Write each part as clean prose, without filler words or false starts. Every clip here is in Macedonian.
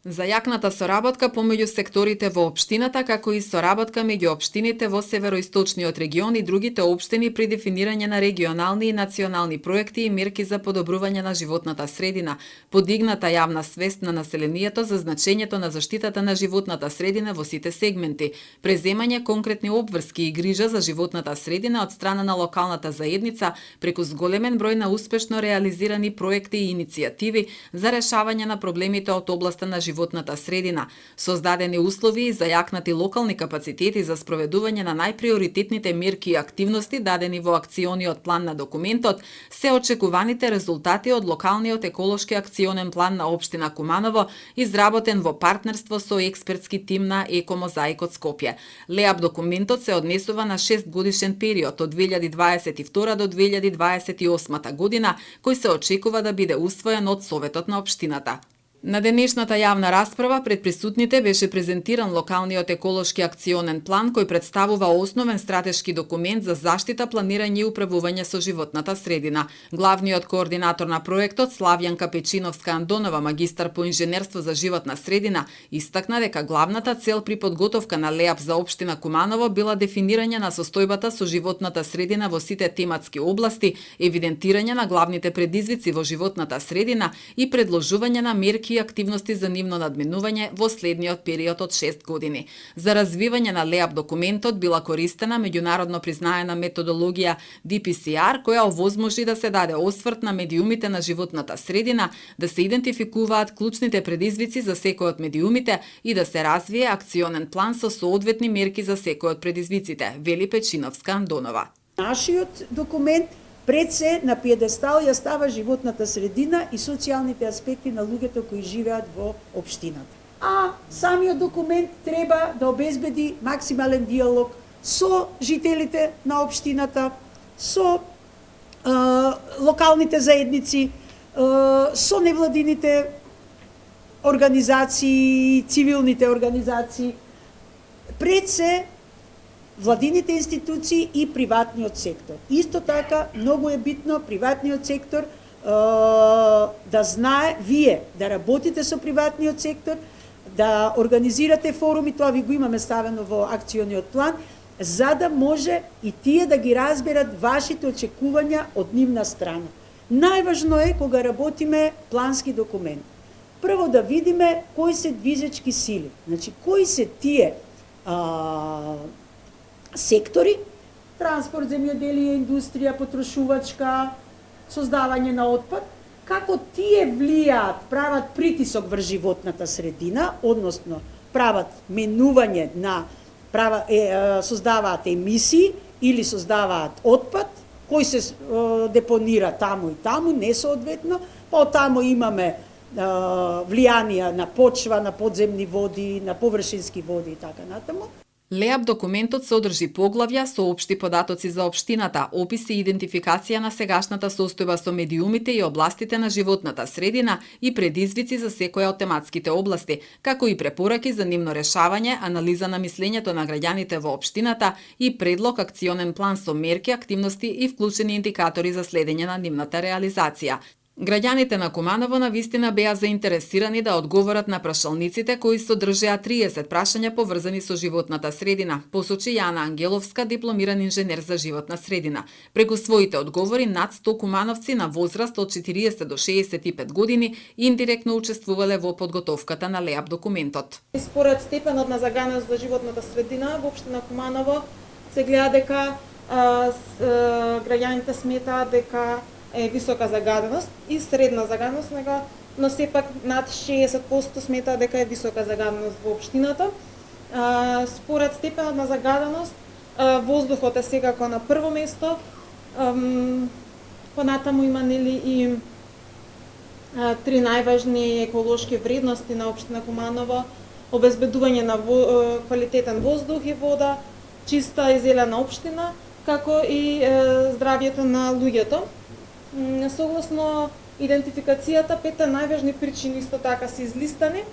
Зајакната соработка помеѓу секторите во општината, како и соработка меѓу општините во североисточниот регион и другите општини при дефинирање на регионални и национални проекти и мерки за подобрување на животната средина, подигната јавна свест на населението за значењето на заштитата на животната средина во сите сегменти, преземање конкретни обврски и грижа за животната средина од страна на локалната заедница преку зголемен број на успешно реализирани проекти и иницијативи за решавање на проблемите од областа на животната средина, создадени услови и зајакнати локални капацитети за спроведување на најприоритетните мерки и активности дадени во акциониот план на документот, се очекуваните резултати од локалниот еколошки акционен план на општина Куманово, изработен во партнерство со експертски тим на Екомозаикот Скопје. ЛЕАП документот се однесува на 6 годишен период од 2022 до 2028 година, кој се очекува да биде усвоен од Советот на општината. На денешната јавна расправа пред присутните беше презентиран локалниот еколошки акционен план кој представува основен стратешки документ за заштита, планирање и управување со животната средина. Главниот координатор на проектот Славјанка Печиновска-Андонова, магистар по инженерство за животна средина, истакна дека главната цел при подготовка на ЛЕАП за општина Куманово била дефинирање на состојбата со животната средина во сите тематски области, евидентирање на главните предизвици во животната средина и предложување на мерки и активности за нивно надминување во следниот период од 6 години. За развивање на ЛЕАП документот била користена меѓународно признаена методологија DPCR, која овозможи да се даде осврт на медиумите на животната средина, да се идентификуваат клучните предизвици за секој од медиумите и да се развие акционен план со соодветни мерки за секој од предизвиците, вели Печиновска-Андонова. Нашиот документ пред се на пиедестал ја става животната средина и социјалните аспекти на луѓето кои живеат во општината. А самиот документ треба да обезбеди максимален диалог со жителите на општината, со локалните заедници, со невладините организации, цивилните организации, пред се владините институции и приватниот сектор. Исто така, многу е битно приватниот сектор да знае, вие да работите со приватниот сектор, да организирате форуми, тоа ви го имаме ставено во акциониот план, за да може и тие да ги разберат вашите очекувања од нивна страна. Најважно е кога работиме плански документ. Прво да видиме кои се движечки сили, значи кои се тие сектори, транспорт, земјоделие, индустрија, потрошувачка, создавање на отпад, како тие влијаат, прават притисок врз животната средина, односно прават менување на, создаваат емисии или создаваат отпад, кој се депонира таму и таму, несоодветно, па од таму имаме влијанија на почва, на подземни води, на површински води и така натаму. ЛЕАП документот содржи поглавја со општи податоци за општината, описи и идентификација на сегашната состојба со медиумите и областите на животната средина и предизвици за секоја од тематските области, како и препораки за нивно решавање, анализа на мислењето на граѓаните во општината и предлог акционен план со мерки, активности и вклучени индикатори за следење на нивната реализација. Граѓаните на Куманово навистина беа заинтересирани да одговорат на прашалниците кои содржеа 30 прашања поврзани со животната средина, посочи Јана Ангеловска, дипломиран инженер за животна средина. Преку своите одговори над 100 кумановци на возраст од 40 до 65 години индиректно учествувале во подготовката на ЛЕАП документот. Според степенот на заганост за животната средина во општина Куманово се гледа дека граѓаните сметаат дека е висока загаденост и средна загаденост, но сепак над 60% смета дека е висока загаденост во општината. Според степенот на загаденост, воздухот е секако на прво место. Понатаму има и три најважни еколошки вредности на општина Куманово: обезбедување на квалитетен воздух и вода, чиста и зелена општина, како и здравјето на луѓето. Согласно идентификацијата, 5 најважни причини исто така се излистани,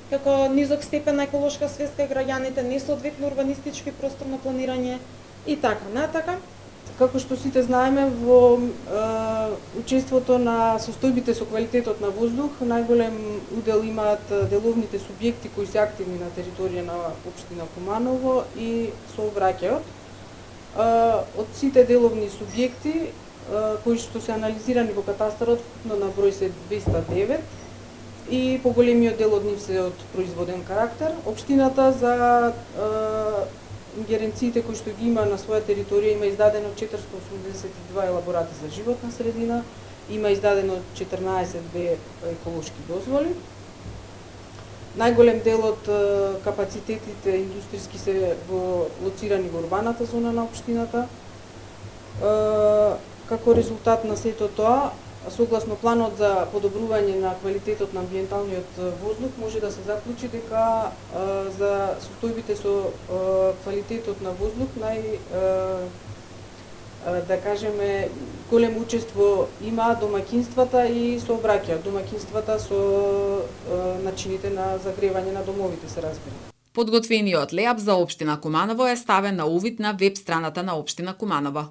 како низок степен на еколошка свест кај граѓаните, несоодветно урбанистичко и просторно планирање и така натака. Како што сите знаеме, во учеството на состојбите со квалитетот на воздух, најголем удел имаат деловните субјекти кои се активни на територија на општина Куманово и сообраќајот. Од сите деловни субјекти кои што се анализирани во катастарот, вкупно на број се 209 и поголемиот дел од нив се од производен карактер. Општината за ингеренциите кои што ги има на своја територија има издадено 482 елаборати за животна средина, има издадено 14 еколошки дозволи. Најголем дел од капацитетите индустријски се лоцирани во урбаната зона на општината. Како резултат на сето тоа, согласно планот за подобрување на квалитетот на амбиенталниот воздух, може да се заклучи дека за состојбите со квалитетот на воздух да кажеме големо учество имаат домаќинствата и сообраќајот. Домаќинствата со начините на загревање на домовите, се разбира. Подготвениот леап за општина Куманово е ставен на увид на веб страната на општина Куманово.